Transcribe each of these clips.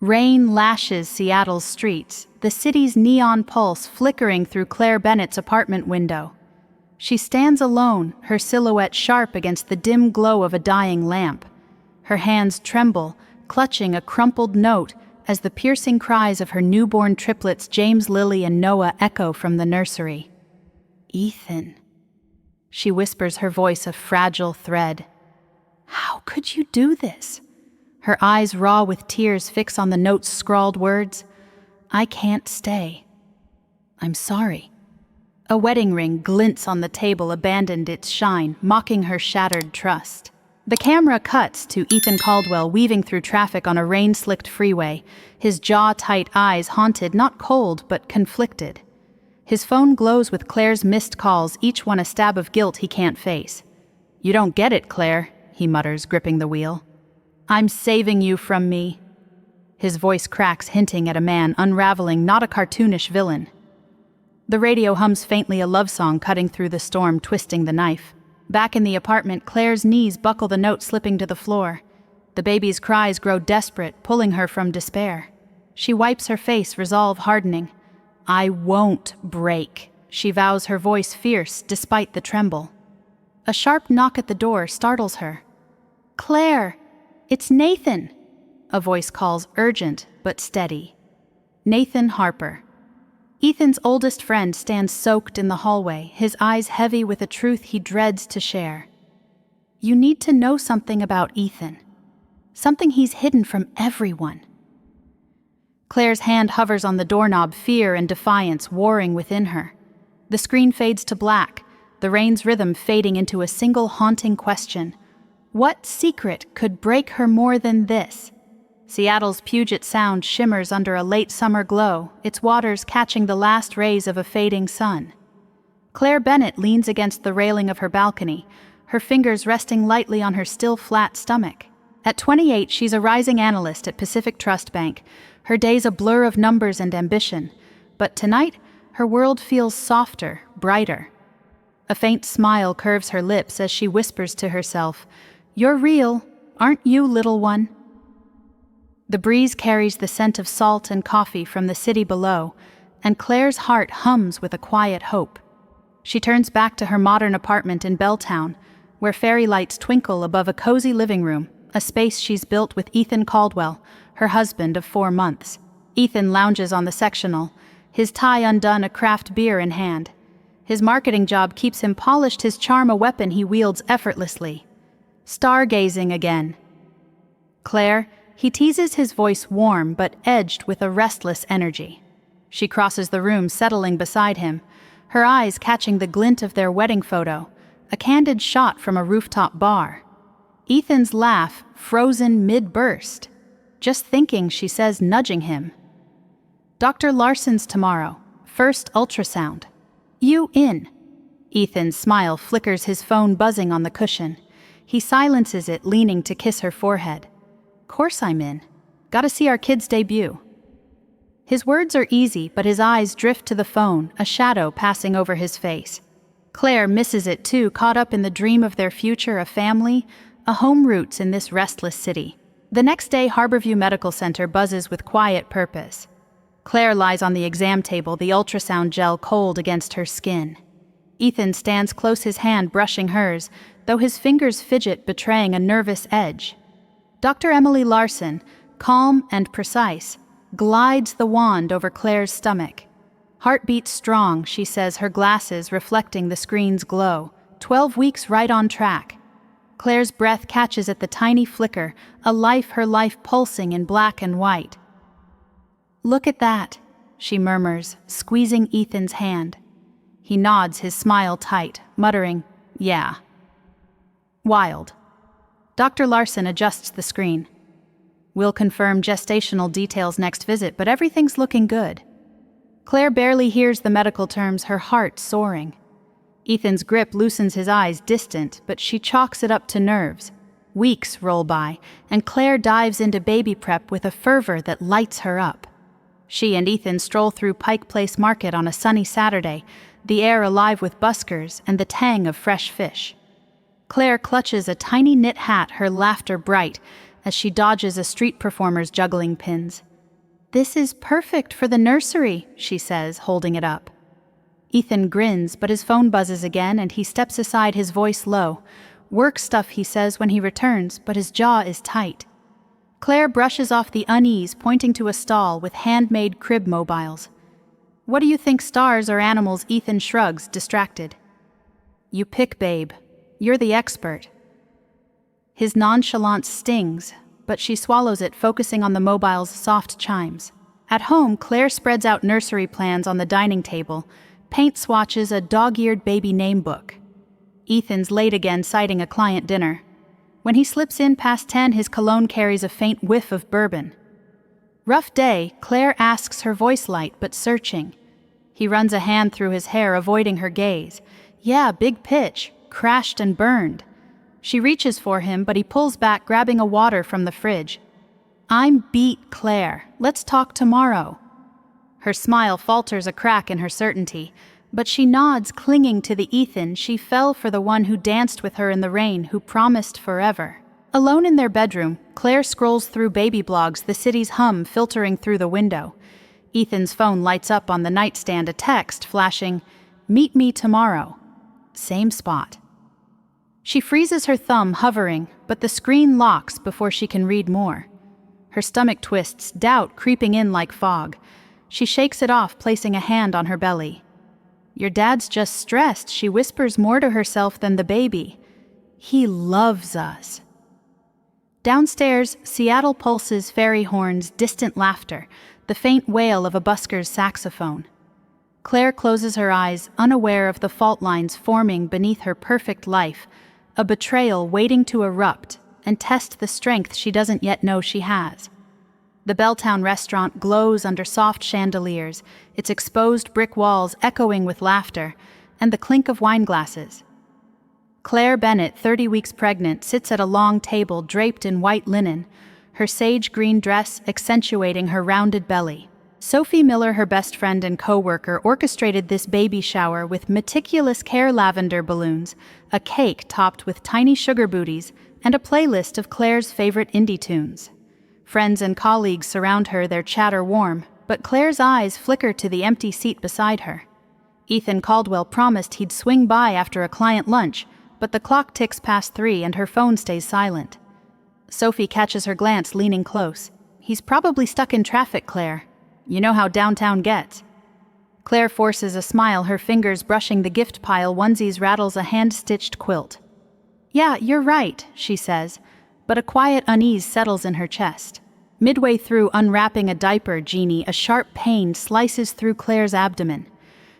Rain lashes Seattle's streets, the city's neon pulse flickering through Claire Bennett's apartment window. She stands alone, her silhouette sharp against the dim glow of a dying lamp. Her hands tremble, clutching a crumpled note as the piercing cries of her newborn triplets James, Lily, and Noah echo from the nursery. "Ethan," she whispers, her voice a fragile thread. "How could you do this?" Her eyes raw with tears fix on the note's scrawled words. "I can't stay. I'm sorry." A wedding ring glints on the table, abandoned its shine, mocking her shattered trust. The camera cuts to Ethan Caldwell weaving through traffic on a rain-slicked freeway, his jaw-tight eyes haunted, not cold, but conflicted. His phone glows with Claire's missed calls, each one a stab of guilt he can't face. "You don't get it, Claire," he mutters, gripping the wheel. "I'm saving you from me." His voice cracks, hinting at a man unraveling, not a cartoonish villain. The radio hums faintly, a love song cutting through the storm, twisting the knife. Back in the apartment, Claire's knees buckle, the note slipping to the floor. The baby's cries grow desperate, pulling her from despair. She wipes her face, resolve hardening. "I won't break," she vows, her voice fierce despite the tremble. A sharp knock at the door startles her. "Claire! It's Nathan," a voice calls, urgent but steady. Nathan Harper. Ethan's oldest friend stands soaked in the hallway, his eyes heavy with a truth he dreads to share. "You need to know something about Ethan. Something he's hidden from everyone." Claire's hand hovers on the doorknob, fear and defiance warring within her. The screen fades to black, the rain's rhythm fading into a single haunting question. What secret could break her more than this? Seattle's Puget Sound shimmers under a late summer glow, its waters catching the last rays of a fading sun. Claire Bennett leans against the railing of her balcony, her fingers resting lightly on her still flat stomach. At 28, she's a rising analyst at Pacific Trust Bank, her days a blur of numbers and ambition. But tonight, her world feels softer, brighter. A faint smile curves her lips as she whispers to herself, "You're real, aren't you, little one?" The breeze carries the scent of salt and coffee from the city below, and Claire's heart hums with a quiet hope. She turns back to her modern apartment in Belltown, where fairy lights twinkle above a cozy living room, a space she's built with Ethan Caldwell, her husband of 4 months. Ethan lounges on the sectional, his tie undone, a craft beer in hand. His marketing job keeps him polished, his charm a weapon he wields effortlessly. Stargazing again. "Claire," he teases, his voice warm but edged with a restless energy. She crosses the room, settling beside him, her eyes catching the glint of their wedding photo, a candid shot from a rooftop bar. Ethan's laugh, frozen mid-burst. "Just thinking," she says, nudging him. "Dr. Larson's tomorrow. First ultrasound. You in?" Ethan's smile flickers, his phone buzzing on the cushion. He silences it, leaning to kiss her forehead. "Course I'm in. Gotta see our kid's debut." His words are easy, but his eyes drift to the phone, a shadow passing over his face. Claire misses it too, caught up in the dream of their future, a family, a home roots in this restless city. The next day, Harborview Medical Center buzzes with quiet purpose. Claire lies on the exam table, the ultrasound gel cold against her skin. Ethan stands close, his hand brushing hers, though his fingers fidget, betraying a nervous edge. Dr. Emily Larson, calm and precise, glides the wand over Claire's stomach. Heartbeat strong, she says, her glasses reflecting the screen's glow. 12 weeks right on track. Claire's breath catches at the tiny flicker, a life, her life pulsing in black and white. "Look at that," she murmurs, squeezing Ethan's hand. He nods, his smile tight, muttering, "Yeah." Wild. Dr. Larson adjusts the screen. "We'll confirm gestational details next visit, but everything's looking good." Claire barely hears the medical terms, her heart soaring. Ethan's grip loosens, his eyes distant, but she chalks it up to nerves. Weeks roll by, and Claire dives into baby prep with a fervor that lights her up. She and Ethan stroll through Pike Place Market on a sunny Saturday, the air alive with buskers and the tang of fresh fish. Claire clutches a tiny knit hat, her laughter bright, as she dodges a street performer's juggling pins. "This is perfect for the nursery," she says, holding it up. Ethan grins, but his phone buzzes again and he steps aside, his voice low. Work stuff, he says when he returns, but his jaw is tight. Claire brushes off the unease, pointing to a stall with handmade crib mobiles. "What do you think, stars or animals?" Ethan shrugs, distracted. "You pick, babe. You're the expert." His nonchalance stings, but she swallows it, focusing on the mobile's soft chimes. At home, Claire spreads out nursery plans on the dining table, paint swatches a dog-eared baby name book. Ethan's late again, citing a client dinner. When he slips in past 10, his cologne carries a faint whiff of bourbon. "Rough day," Claire asks, her voice light but searching. He runs a hand through his hair, avoiding her gaze. "Yeah, big pitch. Crashed and burned." She reaches for him, but he pulls back, grabbing a water from the fridge. "I'm beat, Claire. Let's talk tomorrow." Her smile falters, a crack in her certainty, but she nods, clinging to the Ethan she fell for, the one who danced with her in the rain, who promised forever. Alone in their bedroom, Claire scrolls through baby blogs, the city's hum filtering through the window. Ethan's phone lights up on the nightstand, a text flashing, "Meet me tomorrow." Same spot. She freezes her thumb, hovering, but the screen locks before she can read more. Her stomach twists, doubt creeping in like fog. She shakes it off, placing a hand on her belly. "Your dad's just stressed," she whispers, more to herself than the baby. "He loves us." Downstairs, Seattle pulses, fairy horns, distant laughter, the faint wail of a busker's saxophone. Claire closes her eyes, unaware of the fault lines forming beneath her perfect life, a betrayal waiting to erupt and test the strength she doesn't yet know she has. The Belltown restaurant glows under soft chandeliers, its exposed brick walls echoing with laughter and the clink of wine glasses. Claire Bennett, 30 weeks pregnant, sits at a long table draped in white linen, her sage green dress accentuating her rounded belly. Sophie Miller, her best friend and co-worker, orchestrated this baby shower with meticulous care: lavender balloons, a cake topped with tiny sugar booties, and a playlist of Claire's favorite indie tunes. Friends and colleagues surround her, their chatter warm, but Claire's eyes flicker to the empty seat beside her. Ethan Caldwell promised he'd swing by after a client lunch, but the clock ticks past 3 and her phone stays silent. Sophie catches her glance, leaning close. "He's probably stuck in traffic, Claire. You know how downtown gets." Claire forces a smile, her fingers brushing the gift pile. Onesies rattles a hand-stitched quilt. "Yeah, you're right," she says, but a quiet unease settles in her chest. Midway through unwrapping a diaper genie, a sharp pain slices through Claire's abdomen.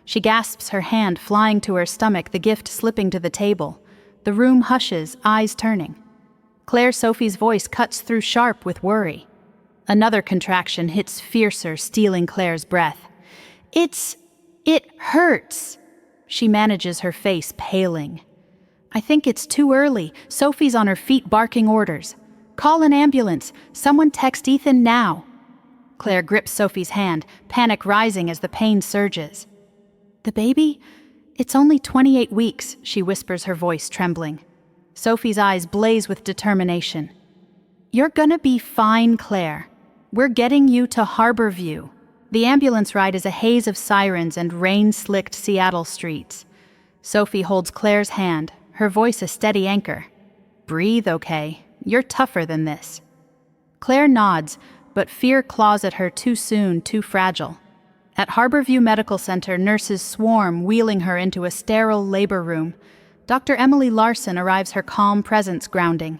She gasps, her hand flying to her stomach, the gift slipping to the table. The room hushes, eyes turning. Claire Sophie's voice cuts through, sharp with worry. Another contraction hits fiercer, stealing Claire's breath. It hurts." She manages, her face paling. "I think it's too early." Sophie's on her feet, barking orders. "Call an ambulance. Someone text Ethan now." Claire grips Sophie's hand, panic rising as the pain surges. "The baby? It's only 28 weeks, she whispers, her voice trembling. Sophie's eyes blaze with determination. "You're gonna be fine, Claire. We're getting you to Harborview." The ambulance ride is a haze of sirens and rain-slicked Seattle streets. Sophie holds Claire's hand, her voice a steady anchor. "Breathe, okay? You're tougher than this." Claire nods, but fear claws at her, too soon, too fragile. At Harborview Medical Center, nurses swarm, wheeling her into a sterile labor room. Dr. Emily Larson arrives, her calm presence grounding.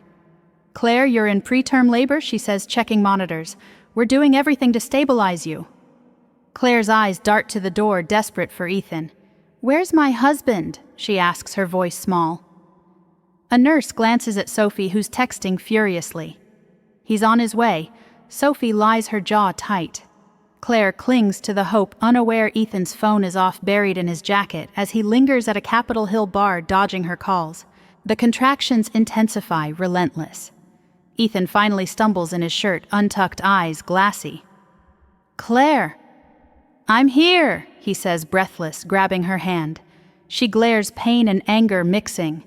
"Claire, you're in preterm labor," she says, checking monitors. "We're doing everything to stabilize you." Claire's eyes dart to the door, desperate for Ethan. "Where's my husband?" she asks, her voice small. A nurse glances at Sophie, who's texting furiously. He's on his way. Sophie lies, her jaw tight. Claire clings to the hope, unaware Ethan's phone is off, buried in his jacket, as he lingers at a Capitol Hill bar, dodging her calls. The contractions intensify, relentless. Ethan finally stumbles in his shirt, untucked, eyes glassy. "Claire!" "I'm here," he says, breathless, grabbing her hand. She glares, pain and anger mixing.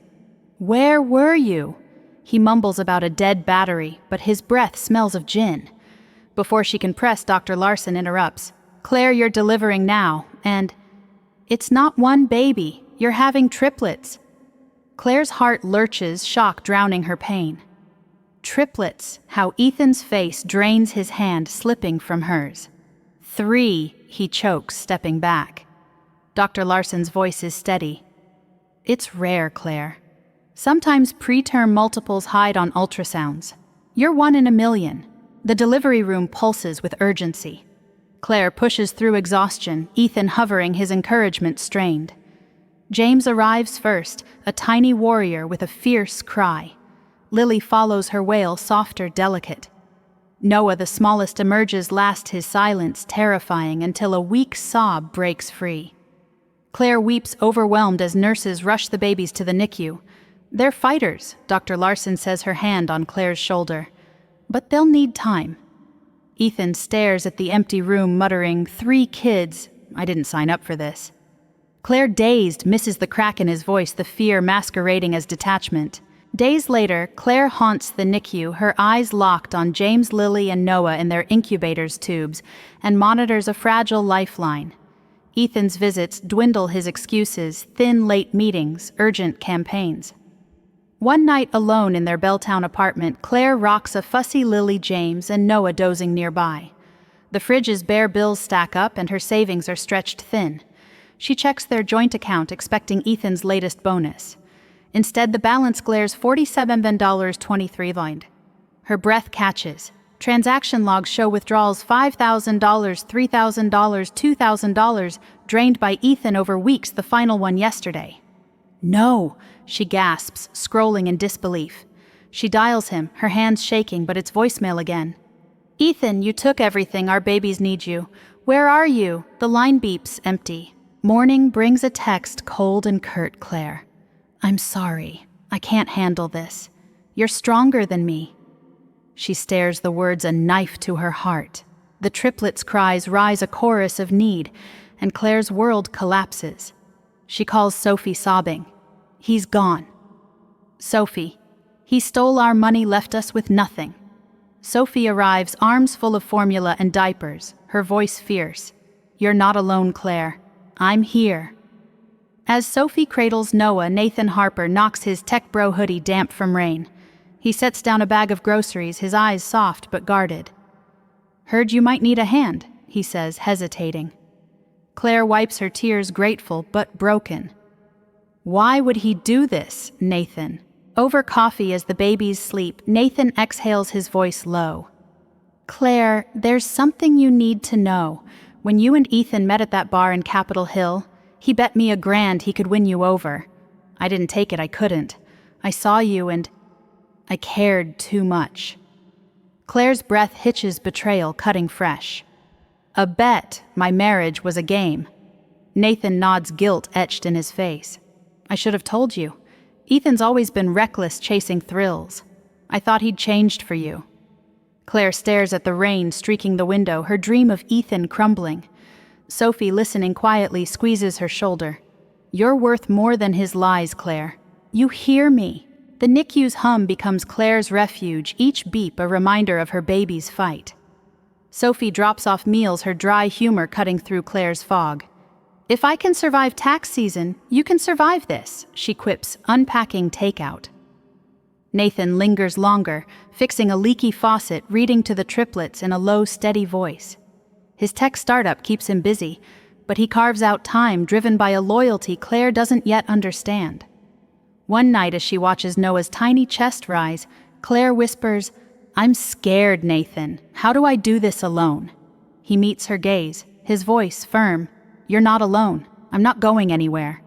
"Where were you?" He mumbles about a dead battery, but his breath smells of gin. Before she can press, Dr. Larson interrupts. "Claire, you're delivering now, and it's not one baby. You're having triplets." Claire's heart lurches, shock drowning her pain. Triplets, how Ethan's face drains his hand, slipping from hers. 3, he chokes, stepping back. Dr. Larson's voice is steady. "It's rare, Claire. Sometimes preterm multiples hide on ultrasounds. You're 1 in a million." The delivery room pulses with urgency. Claire pushes through exhaustion, Ethan hovering, his encouragement strained. James arrives first, a tiny warrior with a fierce cry. Lily follows her wail, softer, delicate. Noah, the smallest, emerges last, his silence terrifying until a weak sob breaks free. Claire weeps, overwhelmed, as nurses rush the babies to the NICU. "They're fighters," Dr. Larson says, her hand on Claire's shoulder. "But they'll need time." Ethan stares at the empty room, muttering, "3 kids. I didn't sign up for this." Claire, dazed, misses the crack in his voice, the fear masquerading as detachment. Days later, Claire haunts the NICU, her eyes locked on James, Lily, and Noah in their incubator's tubes, and monitors a fragile lifeline. Ethan's visits dwindle his excuses, thin late meetings, urgent campaigns. One night alone in their Belltown apartment, Claire rocks a fussy Lily, James, and Noah dozing nearby. The fridge's bare bills stack up and her savings are stretched thin. She checks their joint account, expecting Ethan's latest bonus. Instead, the balance glares $47.23. Her breath catches. Transaction logs show withdrawals $5,000, $3,000, $2,000, drained by Ethan over weeks, the final one yesterday. "No," she gasps, scrolling in disbelief. She dials him, her hands shaking, but it's voicemail again. "Ethan, you took everything. Our babies need you. Where are you?" The line beeps, empty. Morning brings a text, cold and curt, Claire. "I'm sorry. I can't handle this. You're stronger than me." She stares, the words a knife to her heart. The triplets' cries rise, a chorus of need, and Claire's world collapses. She calls Sophie, sobbing. "He's gone." "Sophie, he stole our money, left us with nothing." Sophie arrives, arms full of formula and diapers, her voice fierce. "You're not alone, Claire. I'm here." As Sophie cradles Noah, Nathan Harper knocks his tech bro hoodie damp from rain. He sets down a bag of groceries, his eyes soft but guarded. "Heard you might need a hand," he says, hesitating. Claire wipes her tears, grateful but broken. Why would he do this, Nathan? Over coffee as the babies sleep, Nathan exhales, his voice low. "Claire, there's something you need to know. When you and Ethan met at that bar in Capitol Hill, he bet me $1,000 he could win you over. I didn't take it, I couldn't. I saw you and I cared too much." Claire's breath hitches betrayal, cutting fresh. "A bet my marriage was a game." Nathan nods, guilt etched in his face. "I should have told you. Ethan's always been reckless, chasing thrills. I thought he'd changed for you." Claire stares at the rain streaking the window, her dream of Ethan crumbling. Sophie, listening quietly, squeezes her shoulder. "You're worth more than his lies, Claire. You hear me?" The NICU's hum becomes Claire's refuge, each beep a reminder of her baby's fight. Sophie drops off meals, her dry humor cutting through Claire's fog. "If I can survive tax season, you can survive this," she quips, unpacking takeout. Nathan lingers longer, fixing a leaky faucet, reading to the triplets in a low, steady voice. His tech startup keeps him busy, but he carves out time, driven by a loyalty Claire doesn't yet understand. One night, as she watches Noah's tiny chest rise, Claire whispers, "I'm scared, Nathan. How do I do this alone?" He meets her gaze, his voice firm. "You're not alone. I'm not going anywhere."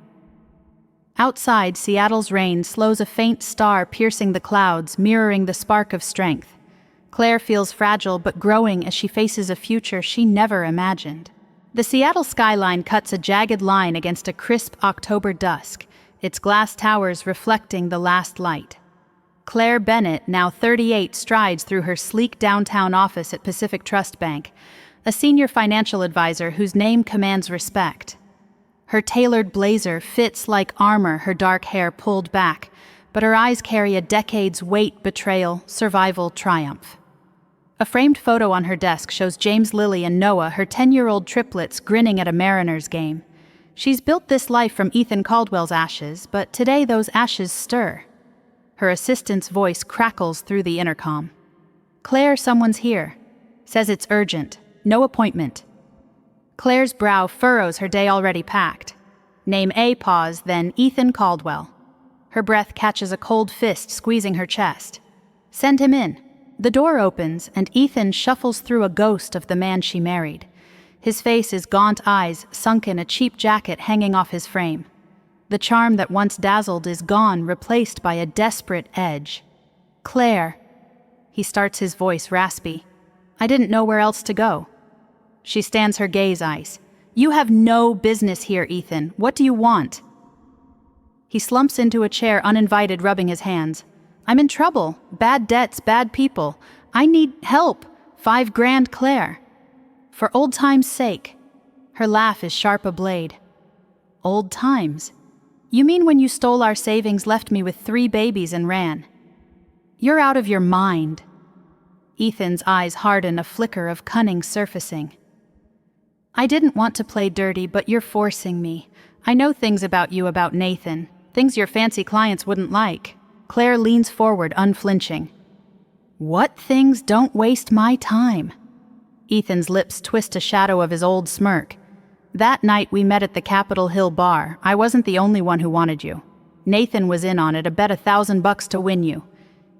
Outside, Seattle's rain slows, a faint star piercing the clouds, mirroring the spark of strength. Claire feels fragile but growing as she faces a future she never imagined. The Seattle skyline cuts a jagged line against a crisp October dusk, its glass towers reflecting the last light. Claire Bennett, now 38, strides through her sleek downtown office at Pacific Trust Bank, a senior financial advisor whose name commands respect. Her tailored blazer fits like armor, her dark hair pulled back, but her eyes carry a decade's weight, betrayal, survival, triumph. A framed photo on her desk shows James, Lily, and Noah, her 10-year-old triplets, grinning at a Mariners game. She's built this life from Ethan Caldwell's ashes, but today those ashes stir. Her assistant's voice crackles through the intercom. "Claire, someone's here. Says it's urgent. No appointment." Claire's brow furrows, her day already packed. Name A, pause, then Ethan Caldwell. Her breath catches a cold fist squeezing her chest. "Send him in." The door opens, and Ethan shuffles through a ghost of the man she married. His face is gaunt eyes sunk in a cheap jacket hanging off his frame. The charm that once dazzled is gone, replaced by a desperate edge. "Claire." He starts, his voice raspy. "I didn't know where else to go." She stands, her gaze ice. "You have no business here, Ethan. What do you want?" He slumps into a chair, uninvited, rubbing his hands. "I'm in trouble. Bad debts, bad people. I need help. $5,000, Claire." "For old times' sake." Her laugh is sharp a blade. "Old times? You mean when you stole our savings, left me with 3 babies, and ran?" "You're out of your mind." Ethan's eyes harden, a flicker of cunning surfacing. "I didn't want to play dirty, but you're forcing me. I know things about you, about Nathan. Things your fancy clients wouldn't like." Claire leans forward, unflinching. "What things? Don't waste my time." Ethan's lips twist, a shadow of his old smirk. "That night we met at the Capitol Hill bar, I wasn't the only one who wanted you. Nathan was in on it, a bet $1,000 to win you.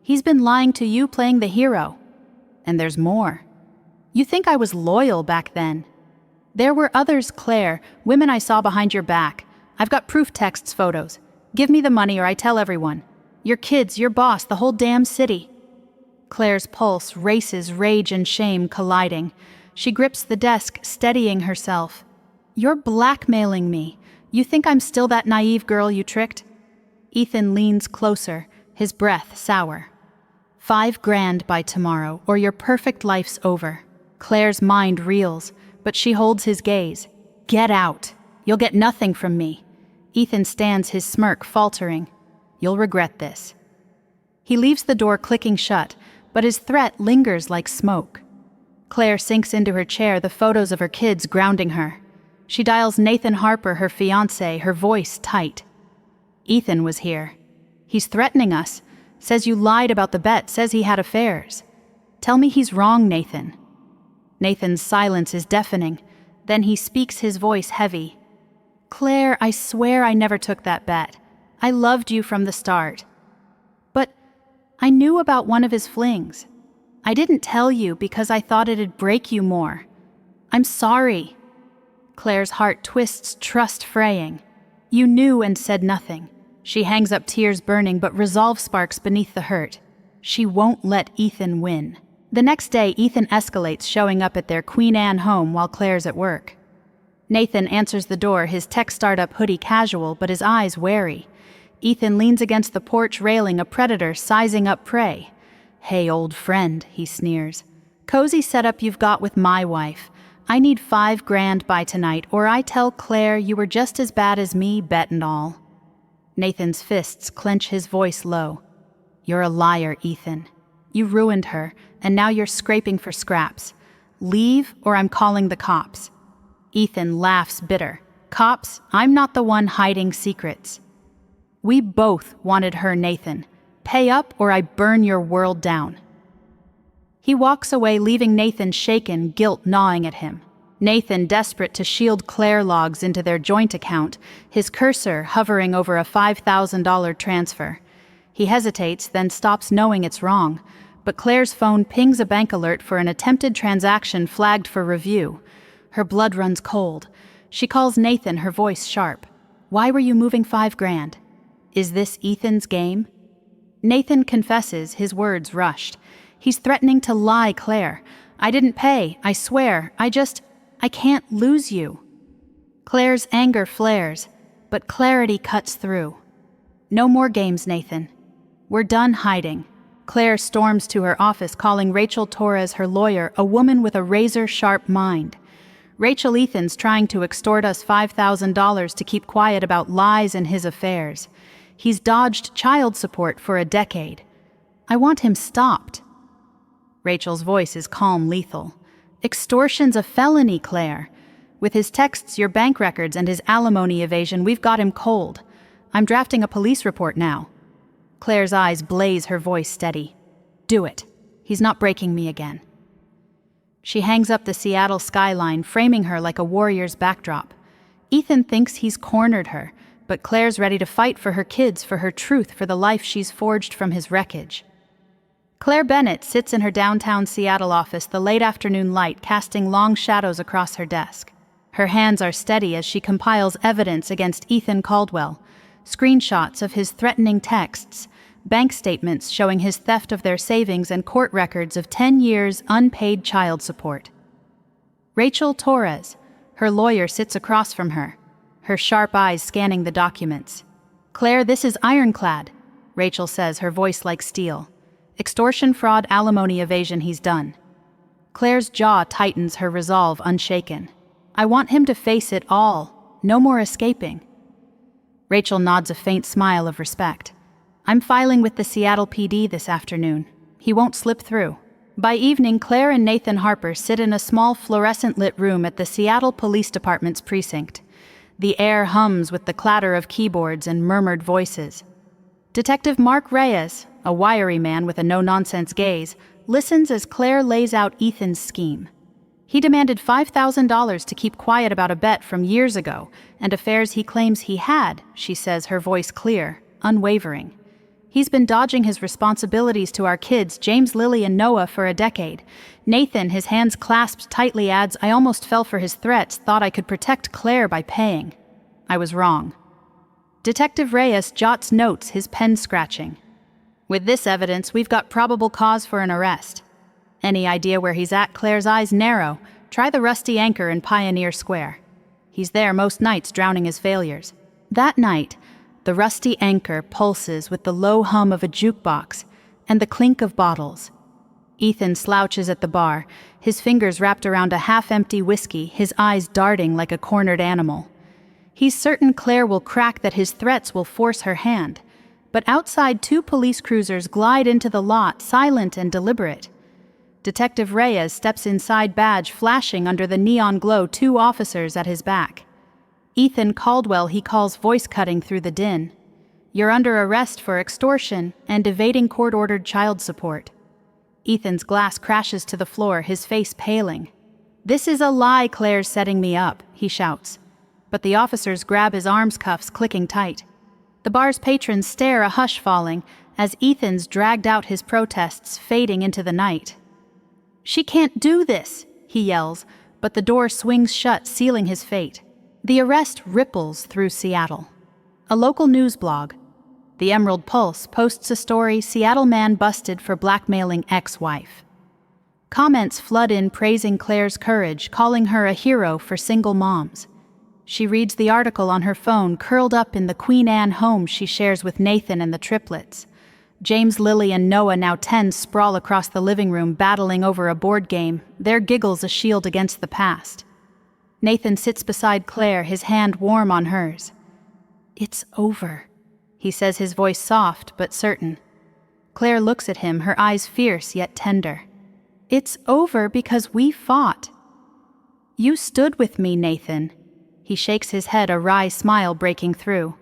He's been lying to you, playing the hero. And there's more. You think I was loyal back then? There were others, Claire, women I saw behind your back. I've got proof texts, photos. Give me the money or I tell everyone. Your kids, your boss, the whole damn city." Claire's pulse races, rage and shame colliding. She grips the desk, steadying herself. "You're blackmailing me. You think I'm still that naive girl you tricked?" Ethan leans closer, his breath sour. $5,000 by tomorrow, or your perfect life's over." Claire's mind reels, but she holds his gaze. "Get out. You'll get nothing from me." Ethan stands, his smirk faltering. "You'll regret this." He leaves the door clicking shut, but his threat lingers like smoke. Claire sinks into her chair, the photos of her kids grounding her. She dials Nathan Harper, her fiancé, her voice tight. "Ethan was here. He's threatening us. Says you lied about the bet, says he had affairs. Tell me he's wrong, Nathan." Nathan's silence is deafening. Then he speaks, his voice heavy. "Claire, I swear I never took that bet. I loved you from the start. But I knew about one of his flings. I didn't tell you because I thought it'd break you more. I'm sorry." Claire's heart twists, trust fraying. "You knew and said nothing." She hangs up, tears burning, but resolve sparks beneath the hurt. She won't let Ethan win. The next day, Ethan escalates, showing up at their Queen Anne home while Claire's at work. Nathan answers the door, his tech startup hoodie casual, but his eyes wary. Ethan leans against the porch railing, a predator sizing up prey. "Hey, old friend," he sneers. "Cozy setup you've got with my wife. I need $5,000 by tonight, or I tell Claire you were just as bad as me, bet and all." Nathan's fists clench, his voice low. "You're a liar, Ethan. You ruined her, and now you're scraping for scraps. Leave, or I'm calling the cops." Ethan laughs bitter. "Cops? I'm not the one hiding secrets." "We both wanted her, Nathan. Pay up, or I burn your world down." He walks away, leaving Nathan shaken, guilt gnawing at him. Nathan, desperate to shield Claire, logs into their joint account, his cursor hovering over a $5,000 transfer. He hesitates, then stops, knowing it's wrong. But Claire's phone pings a bank alert for an attempted transaction flagged for review. Her blood runs cold. She calls Nathan, her voice sharp. "Why were you moving $5,000? Is this Ethan's game?" Nathan confesses, his words rushed. He's threatening to lie, Claire. "I didn't pay, I swear. I can't lose you." Claire's anger flares, but clarity cuts through. "No more games, Nathan. We're done hiding." Claire storms to her office, calling Rachel Torres, her lawyer, a woman with a razor-sharp mind. "Rachel, Ethan's trying to extort us $5,000 to keep quiet about lies and his affairs. He's dodged child support for a decade. I want him stopped." Rachel's voice is calm, lethal. Extortion's a felony, Claire. With his texts, your bank records, and his alimony evasion, we've got him cold. I'm drafting a police report now. Claire's eyes blaze, her voice steady. Do it. He's not breaking me again. She hangs up the Seattle skyline, framing her like a warrior's backdrop. Ethan thinks he's cornered her, but Claire's ready to fight for her kids, for her truth, for the life she's forged from his wreckage. Claire Bennett sits in her downtown Seattle office, the late afternoon light casting long shadows across her desk. Her hands are steady as she compiles evidence against Ethan Caldwell, screenshots of his threatening texts, bank statements showing his theft of their savings, and court records of 10 years unpaid child support. Rachel Torres, her lawyer, sits across from her, her sharp eyes scanning the documents. Claire, this is ironclad, Rachel says, her voice like steel. Extortion, fraud, alimony evasion, he's done. Claire's jaw tightens, her resolve unshaken. I want him to face it all. No more escaping. Rachel nods a faint smile of respect. I'm filing with the Seattle PD this afternoon. He won't slip through. By evening, Claire and Nathan Harper sit in a small fluorescent-lit room at the Seattle Police Department's precinct. The air hums with the clatter of keyboards and murmured voices. Detective Mark Reyes, a wiry man with a no-nonsense gaze, listens as Claire lays out Ethan's scheme. He demanded $5,000 to keep quiet about a bet from years ago, and affairs he claims he had, she says, her voice clear, unwavering. He's been dodging his responsibilities to our kids, James, Lily, and Noah, for a decade. Nathan, his hands clasped tightly, adds, I almost fell for his threats, thought I could protect Claire by paying. I was wrong. Detective Reyes jots notes, his pen scratching. With this evidence, we've got probable cause for an arrest. Any idea where he's at? Claire's eyes narrow. Try the Rusty Anchor in Pioneer Square. He's there most nights, drowning his failures. That night, the Rusty Anchor pulses with the low hum of a jukebox and the clink of bottles. Ethan slouches at the bar, his fingers wrapped around a half-empty whiskey, his eyes darting like a cornered animal. He's certain Claire will crack, that his threats will force her hand. But outside, 2 police cruisers glide into the lot, silent and deliberate. Detective Reyes steps inside, badge flashing under the neon glow, 2 officers at his back. Ethan Caldwell, he calls, voice cutting through the din. You're under arrest for extortion and evading court-ordered child support. Ethan's glass crashes to the floor, his face paling. This is a lie, Claire's setting me up, he shouts. But the officers grab his arms, cuffs clicking tight. The bar's patrons stare, a hush falling, as Ethan's dragged out, his protests fading into the night. She can't do this, he yells, but the door swings shut, sealing his fate. The arrest ripples through Seattle. A local news blog, the Emerald Pulse, posts a story, Seattle man busted for blackmailing ex-wife. Comments flood in praising Claire's courage, calling her a hero for single moms. She reads the article on her phone, curled up in the Queen Anne home she shares with Nathan and the triplets. James, Lily, and Noah, now 10, sprawl across the living room, battling over a board game, their giggles a shield against the past. Nathan sits beside Claire, his hand warm on hers. It's over, he says, his voice soft but certain. Claire looks at him, her eyes fierce yet tender. It's over because we fought. You stood with me, Nathan. He shakes his head, a wry smile breaking through.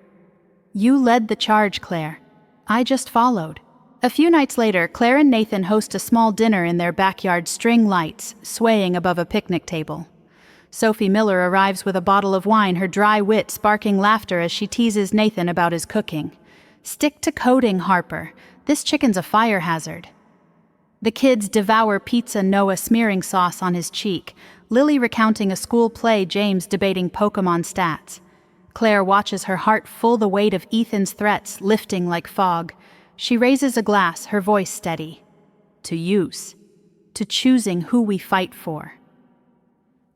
You led the charge, Claire. I just followed. A few nights later, Claire and Nathan host a small dinner in their backyard, string lights swaying above a picnic table. Sophie Miller arrives with a bottle of wine, her dry wit sparking laughter as she teases Nathan about his cooking. Stick to coding, Harper. This chicken's a fire hazard. The kids devour pizza, Noah smearing sauce on his cheek, Lily recounting a school play, James debating Pokemon stats. Claire watches, her heart full, the weight of Ethan's threats lifting like fog. She raises a glass, her voice steady. To use. To choosing who we fight for.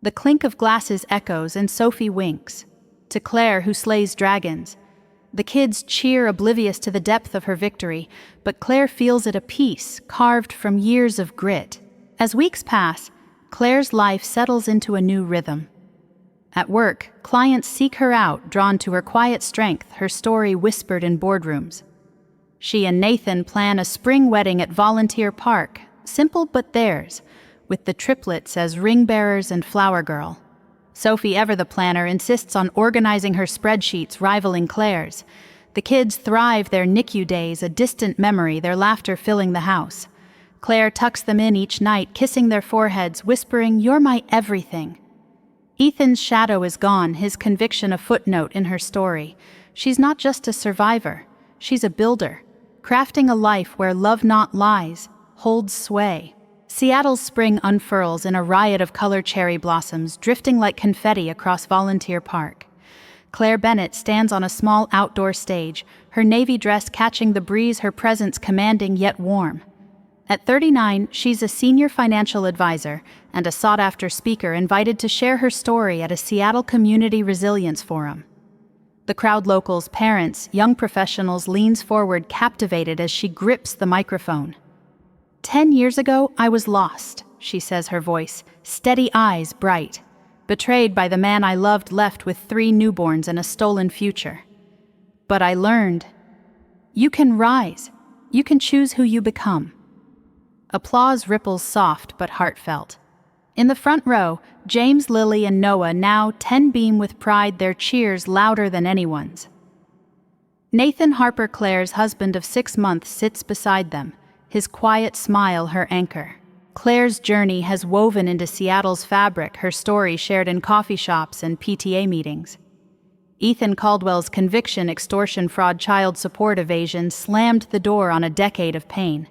The clink of glasses echoes and Sophie winks. To Claire, who slays dragons. The kids cheer, oblivious to the depth of her victory, but Claire feels it, a piece carved from years of grit. As weeks pass, Claire's life settles into a new rhythm. At work, clients seek her out, drawn to her quiet strength, her story whispered in boardrooms. She and Nathan plan a spring wedding at Volunteer Park, simple but theirs, with the triplets as ring bearers and flower girl. Sophie, ever the planner, insists on organizing her spreadsheets rivaling Claire's. The kids thrive their NICU days, a distant memory, their laughter filling the house. Claire tucks them in each night, kissing their foreheads, whispering, "You're my everything." Ethan's shadow is gone, his conviction a footnote in her story. She's not just a survivor, she's a builder, crafting a life where love not lies, holds sway. Seattle's spring unfurls in a riot of color cherry blossoms, drifting like confetti across Volunteer Park. Claire Bennett stands on a small outdoor stage, her navy dress catching the breeze, her presence commanding yet warm. At 39, she's a senior financial advisor and a sought-after speaker invited to share her story at a Seattle Community Resilience Forum. The crowd, locals, parents, young professionals, leans forward captivated as she grips the microphone. 10 years ago, I was lost, she says, her voice, steady eyes bright. Betrayed by the man I loved, left with 3 newborns and a stolen future. But I learned, you can rise, you can choose who you become. Applause ripples soft but heartfelt. In the front row, James, Lily, and Noah, now 10, beam with pride, their cheers louder than anyone's. Nathan Harper, Claire's husband of 6 months, sits beside them, his quiet smile her anchor. Claire's journey has woven into Seattle's fabric, her story shared in coffee shops and PTA meetings. Ethan Caldwell's conviction, extortion, fraud, child support evasion, slammed the door on a decade of pain.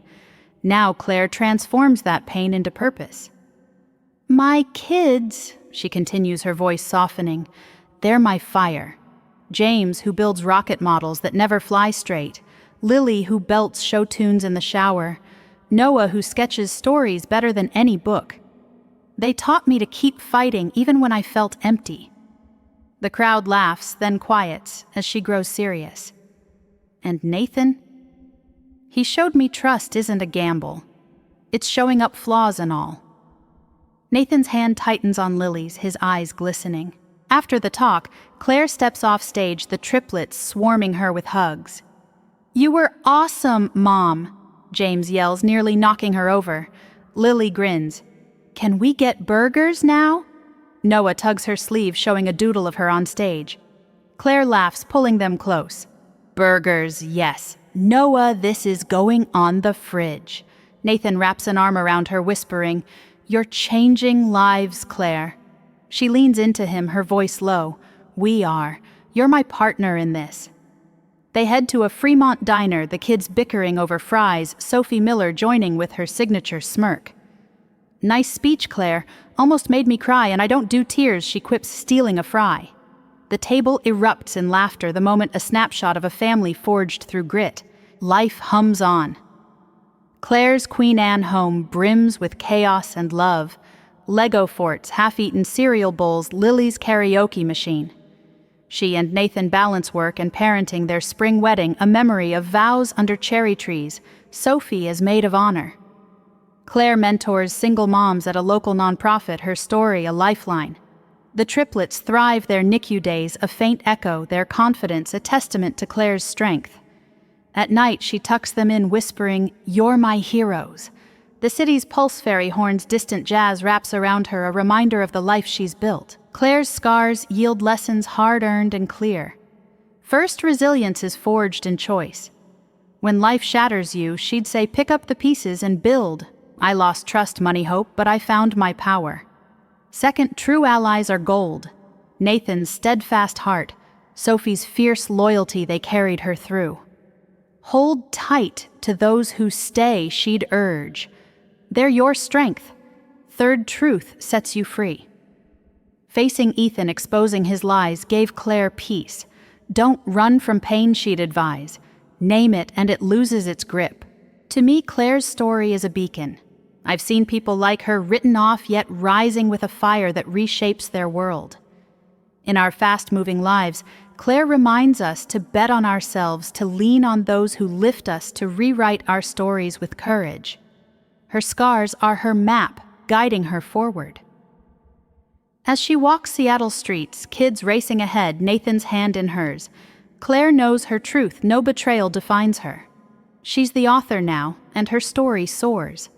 Now Claire transforms that pain into purpose. My kids, she continues, her voice softening, they're my fire. James, who builds rocket models that never fly straight. Lily, who belts show tunes in the shower. Noah, who sketches stories better than any book. They taught me to keep fighting even when I felt empty. The crowd laughs, then quiets, as she grows serious. And Nathan? He showed me trust isn't a gamble. It's showing up, flaws and all. Nathan's hand tightens on Lily's, his eyes glistening. After the talk, Claire steps off stage, the triplets swarming her with hugs. You were awesome, Mom, James yells, nearly knocking her over. Lily grins. Can we get burgers now? Noah tugs her sleeve, showing a doodle of her on stage. Claire laughs, pulling them close. Burgers, yes. Noah, this is going on the fridge. Nathan wraps an arm around her, whispering, You're changing lives, Claire. She leans into him, her voice low. We are. You're my partner in this. They head to a Fremont diner, the kids bickering over fries, Sophie Miller joining with her signature smirk. Nice speech, Claire. Almost made me cry, and I don't do tears, she quips, stealing a fry. The table erupts in laughter, the moment a snapshot of a family forged through grit. Life hums on. Claire's Queen Anne home brims with chaos and love. Lego forts, half-eaten cereal bowls, Lily's karaoke machine. She and Nathan balance work and parenting, their spring wedding, a memory of vows under cherry trees, Sophie as maid of honor. Claire mentors single moms at a local nonprofit, her story a lifeline. The triplets thrive their NICU days, a faint echo, their confidence a testament to Claire's strength. At night, she tucks them in, whispering, You're my heroes. The city's pulse fairy horn's distant jazz wraps around her, a reminder of the life she's built. Claire's scars yield lessons hard-earned and clear. First, resilience is forged in choice. When life shatters you, she'd say, pick up the pieces and build. I lost trust, money, hope, but I found my power. Second, true allies are gold. Nathan's steadfast heart, Sophie's fierce loyalty, they carried her through. Hold tight to those who stay, she'd urge. They're your strength. Third, truth sets you free. Facing Ethan, exposing his lies, gave Claire peace. Don't run from pain, she'd advise. Name it, and it loses its grip. To me, Claire's story is a beacon. I've seen people like her written off, yet rising with a fire that reshapes their world. In our fast-moving lives, Claire reminds us to bet on ourselves, to lean on those who lift us, to rewrite our stories with courage. Her scars are her map, guiding her forward. As she walks Seattle streets, kids racing ahead, Nathan's hand in hers, Claire knows her truth, no betrayal defines her. She's the author now, and her story soars.